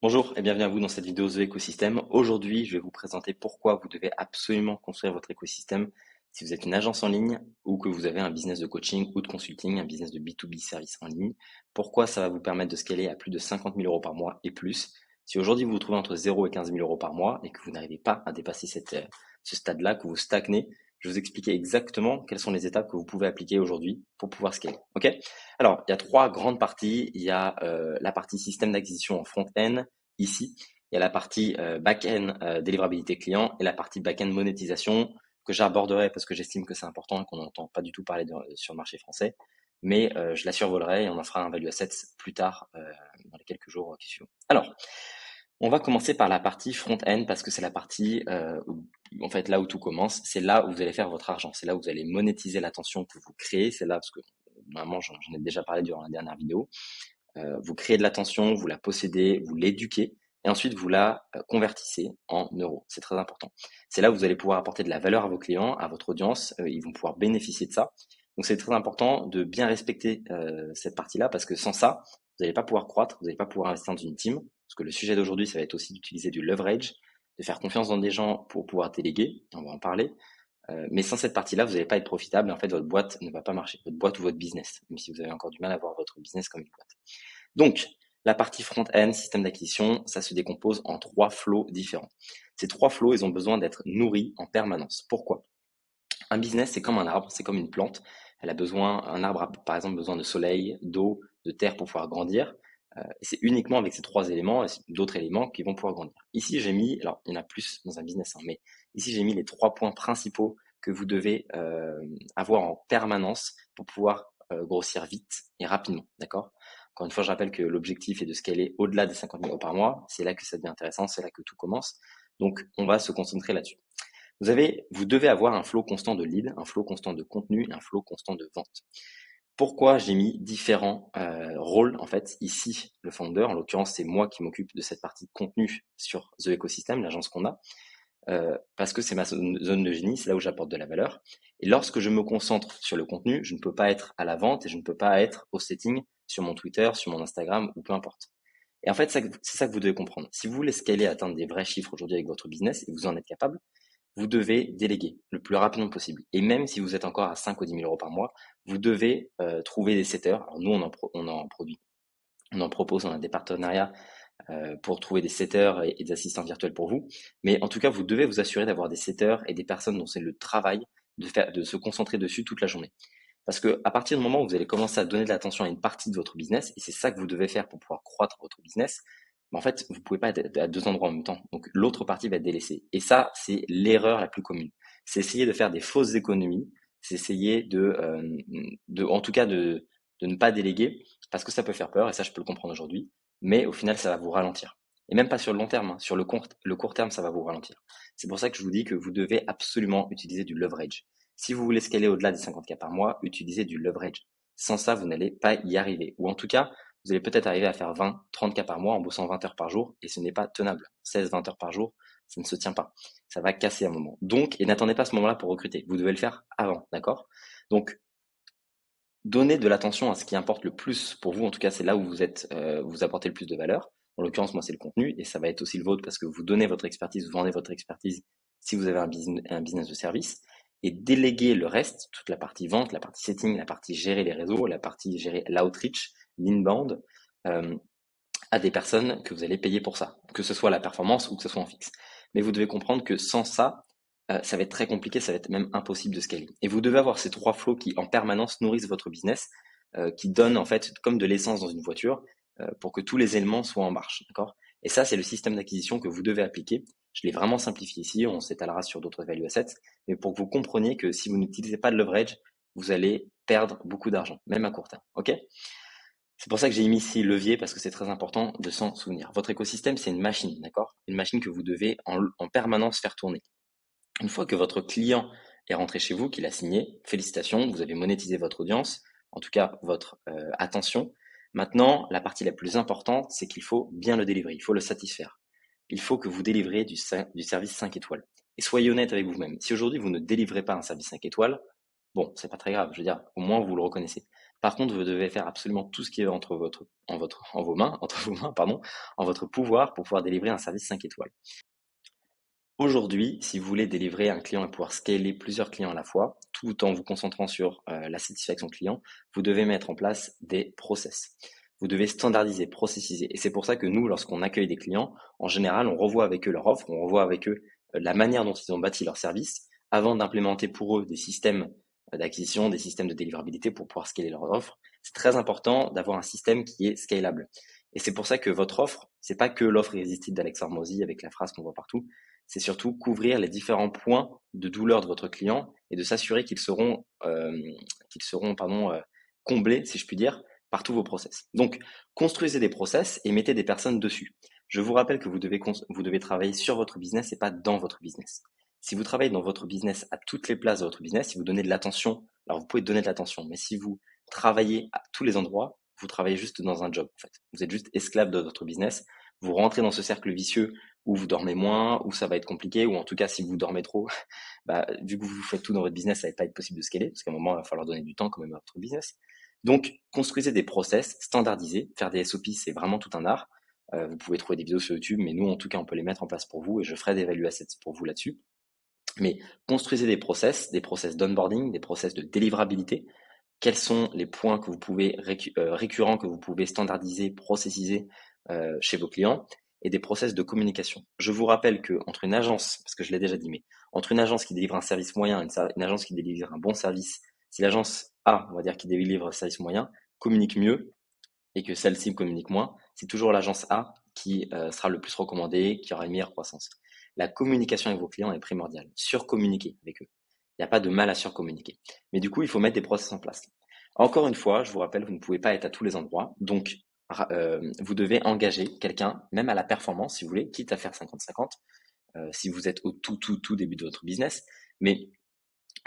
Bonjour et bienvenue à vous dans cette vidéo The Écosystème. Aujourd'hui, je vais vous présenter pourquoi vous devez absolument construire votre écosystème si vous êtes une agence en ligne ou que vous avez un business de coaching ou de consulting, un business de B2B service en ligne. Pourquoi ça va vous permettre de scaler à plus de 50 000 euros par mois et plus. Si aujourd'hui vous vous trouvez entre 0 et 15 000 euros par mois et que vous n'arrivez pas à dépasser ce stade-là, que vous stagnez, je vais vous expliquer exactement quelles sont les étapes que vous pouvez appliquer aujourd'hui pour pouvoir scaler. Ok? Alors, il y a trois grandes parties. Il y a la partie système d'acquisition en front-end. Ici, il y a la partie back-end délivrabilité client et la partie back-end monétisation que j'aborderai parce que j'estime que c'est important et qu'on n'entend pas du tout parler sur le marché français. Mais je la survolerai et on en fera un value asset plus tard dans les quelques jours qui suivent. Alors, on va commencer par la partie front-end parce que c'est la partie en fait là où tout commence. C'est là où vous allez faire votre argent. C'est là où vous allez monétiser l'attention que vous créez. C'est là parce que normalement j'en ai déjà parlé durant la dernière vidéo. Vous créez de l'attention, vous la possédez, vous l'éduquez, et ensuite vous la convertissez en euros. C'est très important. C'est là où vous allez pouvoir apporter de la valeur à vos clients, à votre audience, ils vont pouvoir bénéficier de ça. Donc c'est très important de bien respecter cette partie-là, parce que sans ça, vous n'allez pas pouvoir croître, vous n'allez pas pouvoir investir dans une team, parce que le sujet d'aujourd'hui, ça va être aussi d'utiliser du leverage, de faire confiance dans des gens pour pouvoir déléguer, on va en parler. Mais sans cette partie-là, vous n'allez pas être profitable et en fait, votre boîte ne va pas marcher. Votre boîte ou votre business, même si vous avez encore du mal à voir votre business comme une boîte. Donc, la partie front-end, système d'acquisition, ça se décompose en trois flows différents. Ces trois flows, ils ont besoin d'être nourris en permanence. Pourquoi? Un business, c'est comme un arbre, c'est comme une plante. Elle a besoin, un arbre a par exemple besoin de soleil, d'eau, de terre pour pouvoir grandir. Et c'est uniquement avec ces trois éléments et d'autres éléments qui vont pouvoir grandir. Ici, j'ai mis, alors il y en a plus dans un business, hein, mais ici j'ai mis les trois points principaux que vous devez avoir en permanence pour pouvoir grossir vite et rapidement, d'accord? Encore une fois, je rappelle que l'objectif est de scaler au-delà des 50 000 euros par mois. C'est là que ça devient intéressant, c'est là que tout commence. Donc, on va se concentrer là-dessus. Vous devez avoir un flow constant de lead, un flow constant de contenu et un flow constant de vente. Pourquoi j'ai mis différents rôles en fait ici le founder, en l'occurrence c'est moi qui m'occupe de cette partie de contenu sur The Ecosystem, l'agence qu'on a, parce que c'est ma zone de génie, c'est là où j'apporte de la valeur. Et lorsque je me concentre sur le contenu, je ne peux pas être à la vente et je ne peux pas être au setting sur mon Twitter, sur mon Instagram ou peu importe. Et en fait, c'est ça que vous devez comprendre. Si vous voulez scaler, atteindre des vrais chiffres aujourd'hui avec votre business et vous en êtes capable, vous devez déléguer le plus rapidement possible. Et même si vous êtes encore à 5 ou 10 000 euros par mois, vous devez trouver des setters. Alors nous, on en propose, on a des partenariats pour trouver des setters et des assistants virtuels pour vous. Mais en tout cas, vous devez vous assurer d'avoir des setters et des personnes dont c'est le travail de se concentrer dessus toute la journée. Parce que à partir du moment où vous allez commencer à donner de l'attention à une partie de votre business, et c'est ça que vous devez faire pour pouvoir croître votre business, en fait, vous pouvez pas être à deux endroits en même temps. Donc, l'autre partie va être délaissée. Et ça, c'est l'erreur la plus commune. C'est essayer de faire des fausses économies. C'est essayer en tout cas, de ne pas déléguer parce que ça peut faire peur et ça, je peux le comprendre aujourd'hui. Mais au final, ça va vous ralentir. Et même pas sur le long terme, hein, sur le court terme, ça va vous ralentir. C'est pour ça que je vous dis que vous devez absolument utiliser du leverage. Si vous voulez scaler au-delà des 50K par mois, utilisez du leverage. Sans ça, vous n'allez pas y arriver. Ou en tout cas, vous allez peut-être arriver à faire 20, 30K par mois en bossant 20 heures par jour et ce n'est pas tenable. 16, 20 heures par jour, ça ne se tient pas. Ça va casser à un moment. Donc, et n'attendez pas ce moment-là pour recruter. Vous devez le faire avant, d'accord? Donc, donnez de l'attention à ce qui importe le plus pour vous. En tout cas, c'est là où vous apportez le plus de valeur. En l'occurrence, moi, c'est le contenu et ça va être aussi le vôtre parce que vous donnez votre expertise, vous vendez votre expertise si vous avez un business de service et déléguer le reste, toute la partie vente, la partie setting, la partie gérer les réseaux, la partie gérer l'outreach, l'inbound, euh, à des personnes que vous allez payer pour ça, que ce soit la performance ou que ce soit en fixe. Mais vous devez comprendre que sans ça, ça va être très compliqué, ça va être même impossible de scaler. Et vous devez avoir ces trois flows qui en permanence nourrissent votre business, qui donnent en fait comme de l'essence dans une voiture pour que tous les éléments soient en marche, d'accord? Et ça, c'est le système d'acquisition que vous devez appliquer. Je l'ai vraiment simplifié ici, on s'étalera sur d'autres value assets, mais pour que vous compreniez que si vous n'utilisez pas de leverage, vous allez perdre beaucoup d'argent, même à court terme, ok? C'est pour ça que j'ai mis ici levier parce que c'est très important de s'en souvenir. Votre écosystème, c'est une machine, d'accord? Une machine que vous devez en permanence faire tourner. Une fois que votre client est rentré chez vous, qu'il a signé, félicitations, vous avez monétisé votre audience, en tout cas votre attention. Maintenant, la partie la plus importante, c'est qu'il faut bien le délivrer, il faut le satisfaire. Il faut que vous délivrez du service 5 étoiles. Et soyez honnête avec vous-même. Si aujourd'hui vous ne délivrez pas un service 5 étoiles, bon, c'est pas très grave, je veux dire, au moins vous le reconnaissez. Par contre, vous devez faire absolument tout ce qui est en vos mains, entre vos mains, pardon, en votre pouvoir pour pouvoir délivrer un service 5 étoiles. Aujourd'hui, si vous voulez délivrer un client et pouvoir scaler plusieurs clients à la fois, tout en vous concentrant sur la satisfaction client, vous devez mettre en place des process. Vous devez standardiser, processiser. Et c'est pour ça que nous, lorsqu'on accueille des clients, en général, on revoit avec eux leur offre, on revoit avec eux la manière dont ils ont bâti leur service, avant d'implémenter pour eux des systèmes d'acquisition, des systèmes de délivrabilité pour pouvoir scaler leur offre. C'est très important d'avoir un système qui est scalable. Et c'est pour ça que votre offre, c'est pas que l'offre irrésistible d'Alex Hormozy avec la phrase qu'on voit partout, c'est surtout couvrir les différents points de douleur de votre client et de s'assurer qu'ils seront, comblés, si je puis dire, par tous vos process. Donc, construisez des process et mettez des personnes dessus. Je vous rappelle que vous devez travailler sur votre business et pas dans votre business. Si vous travaillez dans votre business à toutes les places de votre business, si vous donnez de l'attention, alors vous pouvez donner de l'attention, mais si vous travaillez à tous les endroits, vous travaillez juste dans un job, en fait. Vous êtes juste esclave de votre business. Vous rentrez dans ce cercle vicieux où vous dormez moins, où ça va être compliqué, ou en tout cas si vous dormez trop, bah, vu que vous faites tout dans votre business, ça va pas être possible de scaler, parce qu'à un moment, il va falloir donner du temps quand même à votre business. Donc, construisez des process standardisés. Faire des SOP, c'est vraiment tout un art. Vous pouvez trouver des vidéos sur YouTube, mais nous, en tout cas, on peut les mettre en place pour vous et je ferai des value assets pour vous là-dessus. Mais construisez des process d'onboarding, des process de délivrabilité. Quels sont les points que vous pouvez récurrents que vous pouvez standardiser, processiser chez vos clients et des process de communication. Je vous rappelle que entre une agence, parce que je l'ai déjà dit, mais entre une agence qui délivre un service moyen et une agence qui délivre un bon service, si l'agence A, on va dire, qui délivre un service moyen, communique mieux et que celle-ci communique moins, c'est toujours l'agence A qui sera le plus recommandée, qui aura une meilleure croissance. La communication avec vos clients est primordiale. Surcommuniquer avec eux. Il n'y a pas de mal à surcommuniquer. Mais du coup, il faut mettre des process en place. Encore une fois, je vous rappelle, vous ne pouvez pas être à tous les endroits. Donc, vous devez engager quelqu'un, même à la performance, si vous voulez, quitte à faire 50-50, si vous êtes au tout début de votre business. Mais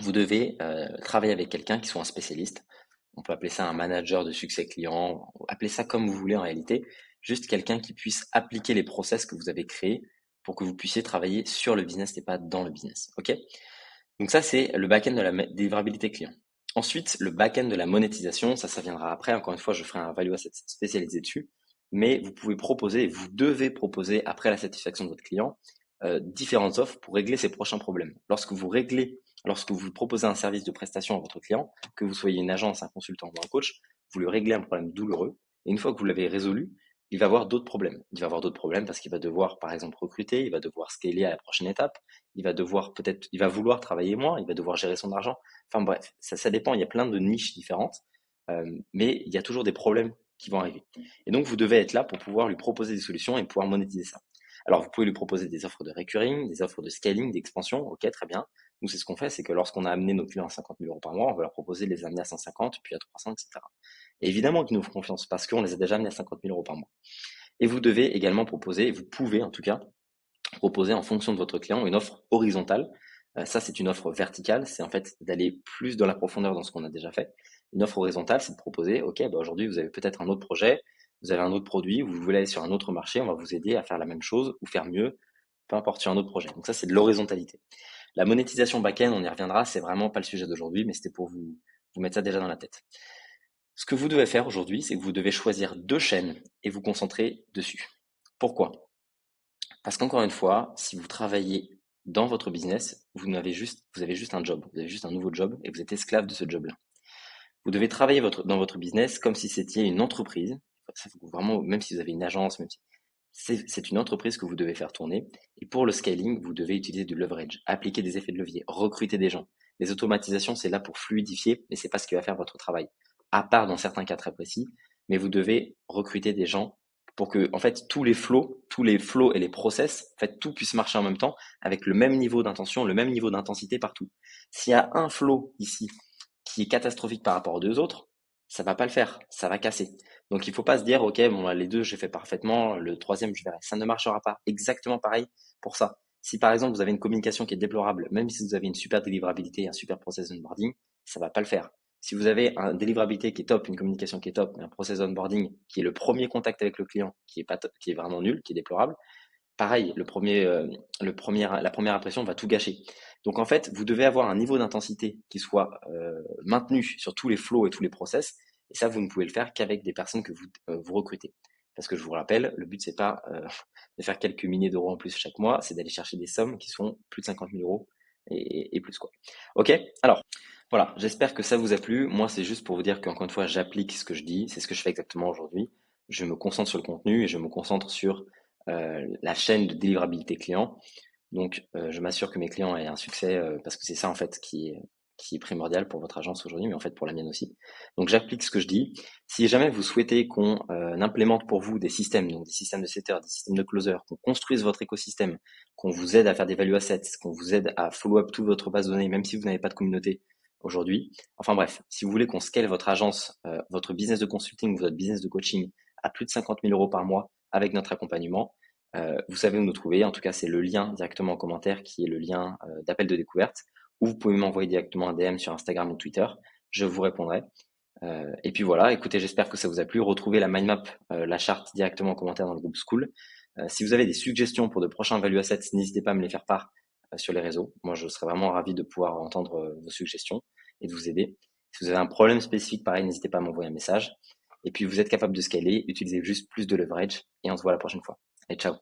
vous devez travailler avec quelqu'un qui soit un spécialiste. On peut appeler ça un manager de succès client, appelez ça comme vous voulez en réalité. Juste quelqu'un qui puisse appliquer les process que vous avez créés pour que vous puissiez travailler sur le business et pas dans le business. Ok? Donc ça, c'est le back-end de la délivrabilité client. Ensuite, le back-end de la monétisation, ça viendra après. Encore une fois, je ferai un value asset spécialisé dessus. Mais vous pouvez proposer, vous devez proposer, après la satisfaction de votre client, différentes offres pour régler ses prochains problèmes. Lorsque vous proposez un service de prestation à votre client, que vous soyez une agence, un consultant ou un coach, vous lui réglez un problème douloureux. Et une fois que vous l'avez résolu, il va avoir d'autres problèmes. Il va avoir d'autres problèmes parce qu'il va devoir, par exemple, recruter, il va devoir scaler à la prochaine étape, il va vouloir travailler moins, il va devoir gérer son argent. Enfin bref, ça dépend, il y a plein de niches différentes, mais il y a toujours des problèmes qui vont arriver. Et donc, vous devez être là pour pouvoir lui proposer des solutions et pouvoir monétiser ça. Alors, vous pouvez lui proposer des offres de recurring, des offres de scaling, d'expansion. Ok, très bien. Nous, c'est ce qu'on fait, c'est que lorsqu'on a amené nos clients à 50 000 euros par mois, on va leur proposer de les amener à 150, puis à 300, etc. Et évidemment qu'ils nous font confiance parce qu'on les a déjà amenés à 50 000 euros par mois. Et vous devez également proposer, vous pouvez en tout cas, proposer en fonction de votre client une offre horizontale. Ça, c'est une offre verticale, c'est en fait d'aller plus dans la profondeur dans ce qu'on a déjà fait. Une offre horizontale, c'est de proposer, ok, bah aujourd'hui vous avez peut-être un autre projet, vous avez un autre produit, vous voulez aller sur un autre marché, on va vous aider à faire la même chose ou faire mieux, peu importe sur un autre projet. Donc ça, c'est de l'horizontalité. La monétisation back-end, on y reviendra, c'est vraiment pas le sujet d'aujourd'hui, mais c'était pour vous mettre ça déjà dans la tête. Ce que vous devez faire aujourd'hui, c'est que vous devez choisir 2 chaînes et vous concentrer dessus. Pourquoi? Parce qu'encore une fois, si vous travaillez dans votre business, vous avez juste un job, vous avez juste un nouveau job et vous êtes esclave de ce job-là. Vous devez travailler dans votre business comme si c'était une entreprise. Ça, faut vraiment, même si vous avez une agence, même si c'est une entreprise que vous devez faire tourner. Et pour le scaling, vous devez utiliser du leverage, appliquer des effets de levier, recruter des gens. Les automatisations, c'est là pour fluidifier, mais c'est pas ce qui va faire votre travail. À part dans certains cas très précis, mais vous devez recruter des gens pour que, en fait, tous les flows et les process, en fait, tout puisse marcher en même temps avec le même niveau d'intention, le même niveau d'intensité partout. S'il y a un flow ici qui est catastrophique par rapport aux deux autres, ça va pas le faire, ça va casser. Donc il faut pas se dire, ok, bon, les deux, j'ai fait parfaitement, le troisième, je verrai. Ça ne marchera pas. Exactement pareil pour ça. Si par exemple, vous avez une communication qui est déplorable, même si vous avez une super délivrabilité, un super process onboarding, ça va pas le faire. Si vous avez une délivrabilité qui est top, une communication qui est top, mais un process onboarding qui est le premier contact avec le client, qui est pas top, qui est vraiment nul, qui est déplorable, pareil, la première impression va tout gâcher. Donc en fait, vous devez avoir un niveau d'intensité qui soit maintenu sur tous les flows et tous les process, Et ça, vous ne pouvez le faire qu'avec des personnes que vous recrutez. Parce que je vous rappelle, le but, c'est pas de faire quelques milliers d'euros en plus chaque mois, c'est d'aller chercher des sommes qui sont plus de 50 000 euros et plus, quoi. Ok? Alors, voilà, j'espère que ça vous a plu. Moi, c'est juste pour vous dire qu'encore une fois, j'applique ce que je dis, c'est ce que je fais exactement aujourd'hui. Je me concentre sur le contenu et je me concentre sur la chaîne de délivrabilité client. Donc, je m'assure que mes clients aient un succès parce que c'est ça en fait qui est primordial pour votre agence aujourd'hui, mais en fait pour la mienne aussi. Donc, j'applique ce que je dis. Si jamais vous souhaitez qu'on implémente pour vous des systèmes, donc des systèmes de setters, des systèmes de closers, qu'on construise votre écosystème, qu'on vous aide à faire des value assets, qu'on vous aide à follow-up toute votre base de données, même si vous n'avez pas de communauté aujourd'hui. Enfin bref, si vous voulez qu'on scale votre agence, votre business de consulting, votre business de coaching à plus de 50 000 euros par mois avec notre accompagnement, vous savez où nous trouver. En tout cas, c'est le lien directement en commentaire qui est le lien d'appel de découverte, ou vous pouvez m'envoyer directement un DM sur Instagram ou Twitter. Je vous répondrai. Et puis voilà, écoutez, j'espère que ça vous a plu. Retrouvez la mind map, la charte directement en commentaire dans le groupe School. Si vous avez des suggestions pour de prochains value assets, n'hésitez pas à me les faire part sur les réseaux. Moi, je serais vraiment ravi de pouvoir entendre vos suggestions et de vous aider. Si vous avez un problème spécifique, pareil, n'hésitez pas à m'envoyer un message. Et puis, vous êtes capable de scaler, utilisez juste plus de leverage et on se voit la prochaine fois. Et ciao.